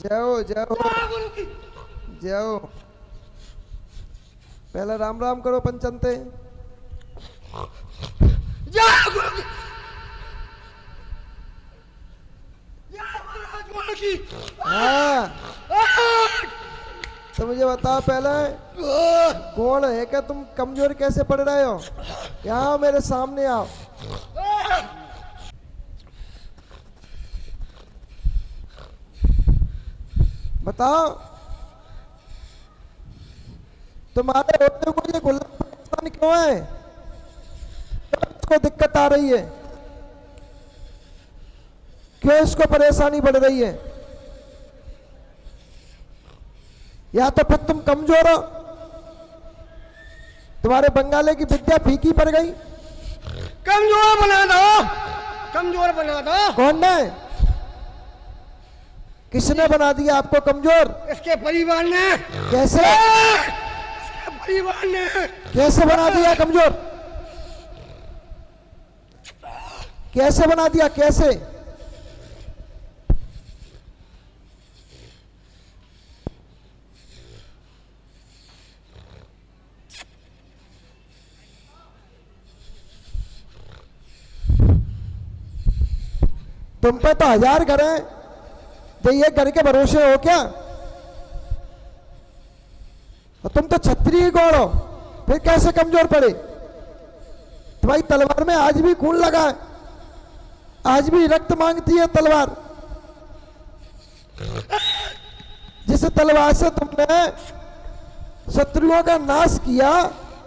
जय हो जय हो जय हो। पहले राम राम करो पंचंते। जय गुरु की जय महाराज गुरु की। हाँ तो मुझे बताओ पहले कौन है क्या, तुम कमजोर कैसे पड़ रहे हो? यहाँ आओ, मेरे सामने आओ। बताओ तुम्हारे होते को ये गुलाब परेशान क्यों है? इसको दिक्कत आ रही है, क्यों इसको परेशानी बढ़ रही है? या तो फिर तुम कमजोर हो, तुम्हारे बंगाले की विद्या फीकी पड़ गई। कमजोर बना दो, कमजोर बना दो। कौन ने, किसने बना दिया आपको कमजोर? इसके परिवार ने। कैसे? इसके परिवार ने। कैसे बना दिया कमजोर? कैसे बना दिया, कैसे? तुम पे तो 1000 घर हैं, तो ये घर के भरोसे हो क्या? और तुम तो क्षत्रिय गौड़ हो, फिर कैसे कमजोर पड़े? तुम्हारी तलवार में आज भी खून लगा है, आज भी रक्त मांगती है तलवार। जिस तलवार से तुमने शत्रुओं का नाश किया,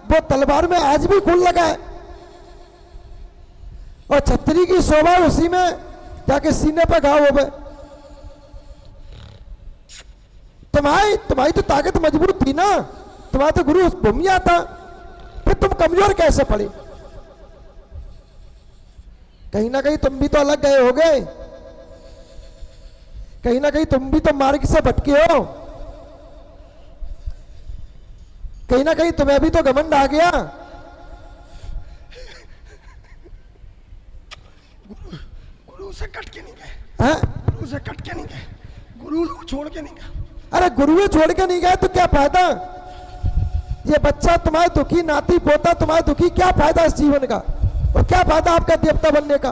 वो तलवार में आज भी खून लगा है। और क्षत्रिय की शोभा उसी में जाके सीने पे घाव हो गए। तुम्हारी तो ताकत मजबूत थी ना, तुम्हारा तो गुरु भूमिया था, फिर तुम कमजोर कैसे पड़े? कहीं ना कहीं तुम भी तो अलग गए होगे, कहीं ना कहीं तुम भी तो मार्ग से भटके हो, कहीं ना कहीं तुम्हें भी तो घमंड आ गया। गुरु से कट के नहीं गए, गुरु से कट के नहीं गए, गुरु को छोड़ के नहीं गए। अरे गुरु छोड़ के नहीं गए तो क्या फायदा? ये बच्चा तुम्हारे दुखी, नाती पोता तुम्हारे दुखी, क्या फायदा इस जीवन का? और क्या फायदा आपका देवता बनने का?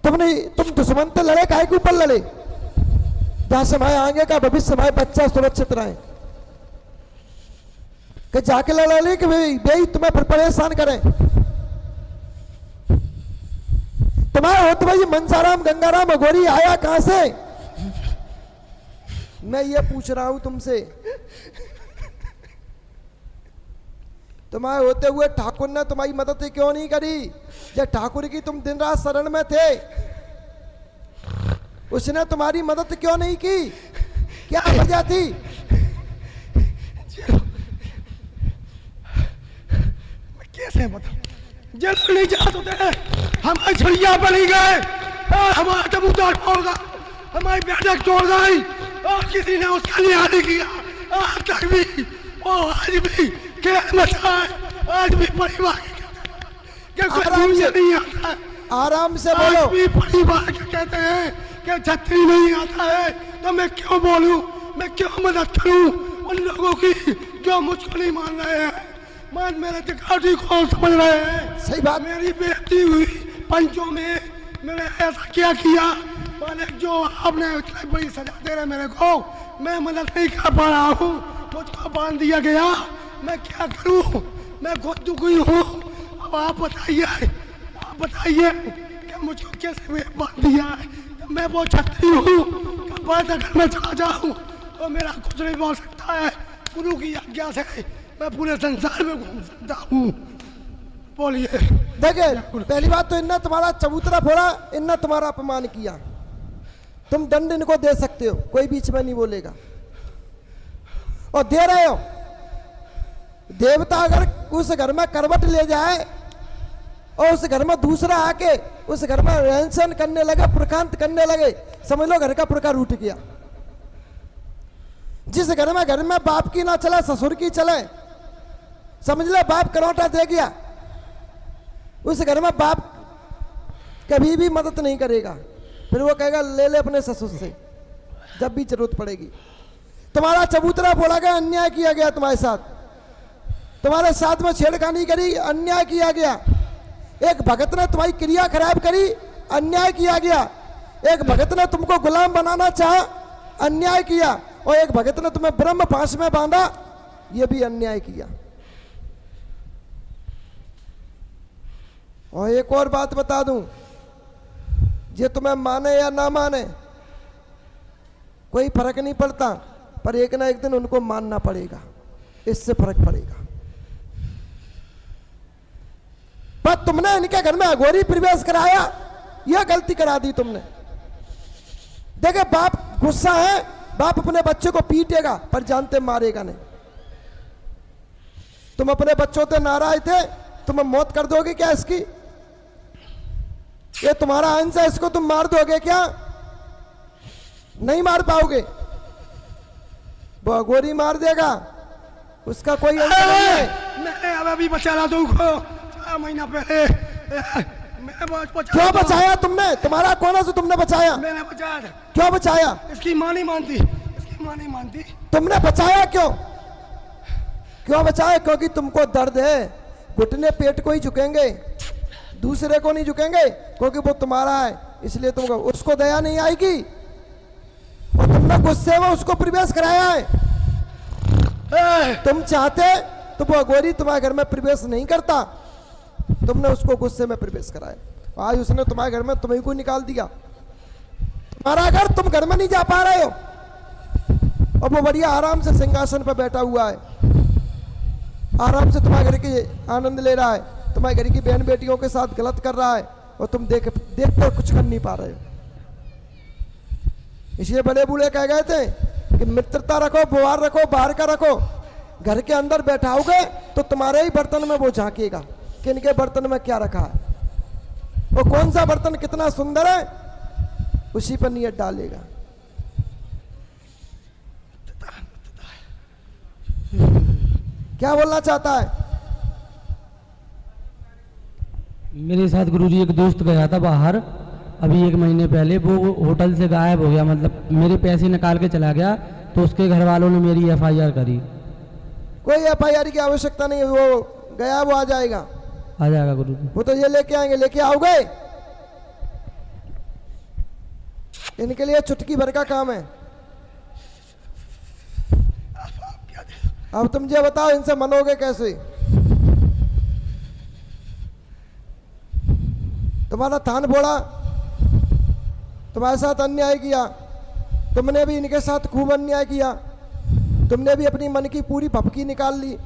तुम दुश्मन तो लड़े, काहे के ऊपर लड़े? जहां से हमारे आगे का भविष्य, हमारे बच्चा सुरक्षित रहे, कि जाके लड़ा ले कि भाई तुम्हें फिर परेशान करें। तुम्हारे होते भाई मनसाराम गंगाराम अघोरी आया कहां से? मैं ये पूछ रहा हूं तुमसे। तुम्हारे होते हुए ठाकुर ने तुम्हारी मदद क्यों नहीं करी? जब ठाकुर की तुम दिन रात शरण में थे, उसने तुम्हारी मदद क्यों नहीं की? क्या वजह थी? मैं कैसे बताऊं? जब नहीं जाते थे, हमारे झड़िया पर नहीं गए, हमारा कबूतर छोड़ गए, हमारी बैठक छोड़ गई, और किसी ने उसका लिहाज नहीं किया। आज तक भी, और आज भी क्या मचा है, आज भी परिवार आराम से नहीं आता है। आराम से बोलो। आज भी परिवार के कहते हैं कि छतरी नहीं आता है, तो मैं क्यों बोलूं, मैं क्यों मदद करूं उन लोगों की जो मुझको नहीं मान रहे हैं, मान मेरे दिखाटी को समझ रहे हैं। सही बात। मेरी बेइज्जती हुई पंचों में, मैंने ऐसा क्या किया? मैंने जो आपने इतनी बड़ी सजा दे रहे मेरे को, मैं मदद नहीं कर पा रहा हूँ, मुझको बांध दिया गया, मैं क्या करूँ? मैं खुद दुखी हूँ। अब आप बताइए कि मुझको कैसे बांध दिया है? मैं वो छतरी हूँ, बाद अगर मैं चला जाऊँ तो मेरा कुछ नहीं बोल सकता है। गुरु की आज्ञा से मैं पूरे संसार में घूम सकता हूँ। बोलिए। देखिए, पहली बात तो इन्ना तुम्हारा चबूतरा फोड़ा, इन्ना तुम्हारा अपमान किया, तुम दंड इनको दे सकते हो, कोई बीच में नहीं बोलेगा, और दे रहे हो। देवता अगर उस घर में करवट ले जाए और उस घर में दूसरा आके उस घर में रहन सहन करने लगे, प्रकांत करने लगे, समझ लो घर का प्रकार उठ गया। जिस घर में बाप की ना चले, ससुर की चले, समझ लो बाप करौटा दे गया, उस घर में बाप कभी भी मदद नहीं करेगा, फिर वो कहेगा ले ले अपने ससुर से। जब भी जरूरत पड़ेगी। तुम्हारा चबूतरा बोला गया, अन्याय किया गया तुम्हारे साथ, तुम्हारे साथ में छेड़खानी करी, अन्याय किया गया। एक भगत ने तुम्हारी क्रिया खराब करी, अन्याय किया गया। एक भगत ने तुमको गुलाम बनाना चाहा, अन्याय किया। और एक भगत ने तुम्हें ब्रह्म पाश में बांधा, यह भी अन्याय किया। और एक और बात बता दूं, ये तुम्हें माने या ना माने कोई फर्क नहीं पड़ता, पर एक ना एक दिन उनको मानना पड़ेगा, इससे फर्क पड़ेगा। पर तुमने इनके घर में अघोरी प्रवेश कराया, यह गलती करा दी तुमने। देखे बाप गुस्सा है, बाप अपने बच्चे को पीटेगा पर जानते मारेगा नहीं। तुम अपने बच्चों से नाराज थे, तुम मौत कर दोगे क्या इसकी? ये तुम्हारा अंश है, इसको तुम मार दोगे क्या? नहीं मार पाओगे। वो अघोरी मार देगा, उसका कोई अंश नहीं है। मैं अब अभी बचा रहा तुमको 4 महीना पहले। क्यों बचाया तुमने? तुम्हारा कौन है जो तुमने बचाया? मैंने बचाया। क्यों बचाया? इसकी मां नहीं मानती, इसकी मां नहीं मानती। तुमने बचाया क्यों? क्यों बचाया? क्योंकि तुमको दर्द है, घुटने पेट को ही झुकेंगे, दूसरे को नहीं झुकेंगे, क्योंकि वो तुम्हारा है, इसलिए तुमको उसको दया नहीं आएगी। और तुमने गुस्से में उसको प्रवेश कराया है। तुम चाहते तो वो अघोरी तुम्हारे घर में प्रवेश नहीं करता, तुमने उसको गुस्से में प्रवेश कराया। आज उसने तुम्हारे घर में तुम्हें को निकाल दिया। तुम्हारा घर, तुम घर में नहीं जा पा रहे हो, और वो बढ़िया आराम से सिंहासन पर बैठा हुआ है, आराम से तुम्हारे घर के आनंद ले रहा है, तुम्हारे घर की बहन बेटियों के साथ गलत कर रहा है, और तुम देखते कुछ कर नहीं पा रहे हो। इसलिए बड़े बूढ़े कह गए थे कि मित्रता रखो, व्यवहार रखो, बाहर का रखो। घर के अंदर बैठाओगे तो तुम्हारे ही बर्तन में वो झांकेगा कि इनके बर्तन में क्या रखा है, वो कौन सा बर्तन कितना सुंदर है, उसी पर नियत डालेगा। क्या बोलना चाहता है? मेरे साथ गुरुजी एक दोस्त गया था बाहर अभी 1 महीने पहले, वो होटल से गायब हो गया, मतलब मेरे पैसे निकाल के चला गया, तो उसके घर वालों ने मेरी FIR करी। कोई FIR की आवश्यकता नहीं है, वो गया वो आ जाएगा, आ जाएगा गुरुजी। वो तो ये लेके आएंगे, लेके आओगे? इनके लिए चुटकी भर का काम है। अब तुम ये बताओ, इनसे मनोगे कैसे? तुम्हारा थान बोला, तुम्हारे साथ अन्याय किया, तुमने भी इनके साथ खूब अन्याय किया, तुमने भी अपनी मन की पूरी भपकी निकाल ली,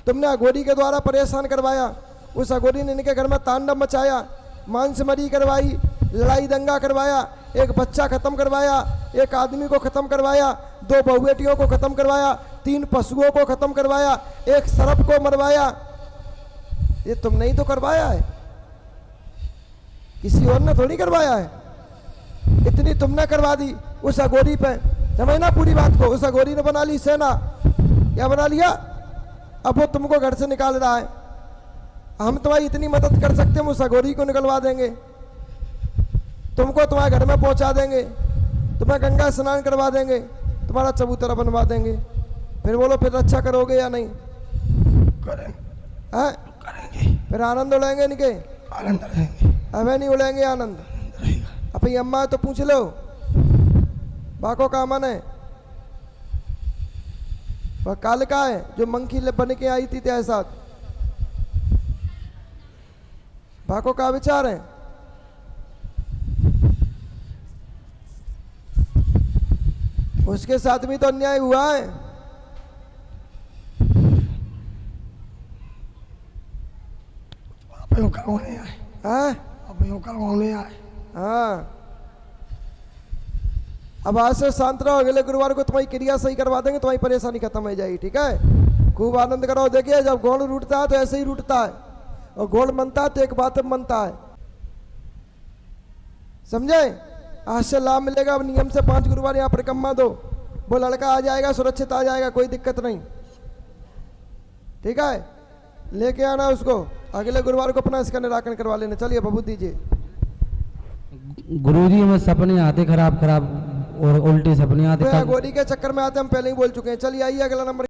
तुमने अघोरी के द्वारा परेशान करवाया, उस अघोरी ने इनके घर में तांडव मचाया, मांसमरी करवाई, लड़ाई दंगा करवाया, एक बच्चा खत्म करवाया, एक आदमी को खत्म करवाया, 2 बहु बेटियों को खत्म करवाया, 3 पशुओं को खत्म करवाया, एक सर्प को मरवाया। ये तुमने ही तो करवाया है, किसी और ने थोड़ी करवाया है। इतनी तुमने करवा दी उस अघोरी पे, समझ ना पूरी बात को। उस अघोरी ने बना ली सेना, क्या बना लिया? अब वो तुमको घर से निकाल रहा है। हम तुम्हारी इतनी मदद कर सकते हैं, उस अघोरी को निकलवा देंगे, तुमको तुम्हारे घर में पहुंचा देंगे, तुम्हें गंगा स्नान करवा देंगे, तुम्हारा चबूतरा बनवा देंगे। फिर बोलो, फिर रक्षा करोगे या नहीं? करेंगे। फिर आनंद उड़ाएंगे इनके? आनंद रहेंगे। हमें नहीं उड़ाएंगे आनंद। अपनी अम्मा है तो पूछ लो, बाको का मन है? वह कालिका है जो मंकी बन के आई थी तेरे साथ। बाको का विचार है? उसके साथ भी तो अन्याय हुआ है। आप यूं करवाने आए, हाँ आप यूं करवाने आए। हाँ, अब आज से शांत रहो, अगले गुरुवार को तुम्हारी क्रिया सही करवा देंगे, तुम्हारी परेशानी खत्म हो जाएगी। ठीक है, खूब आनंद करो। देखिए, जब गोल रूठता है तो ऐसे ही रूठता है, और गोल मनता है तो एक बात मनता है, समझे? आज से लाभ मिलेगा। अब नियम से 5 गुरुवार यहाँ परिक्रमा दो, वो लड़का आ जाएगा, सुरक्षित आ जाएगा, कोई दिक्कत नहीं। ठीक है, लेके आना उसको, अगले गुरुवार को अपना इसका निराकरण करवा लेना। चलिए बबू दीजिए। गुरुजी हमें सपने आते खराब खराब, और उल्टी सपने आते तो तब गोली के चक्कर में आते हम पहले ही बोल चुके हैं। चलिए आइए अगला नंबर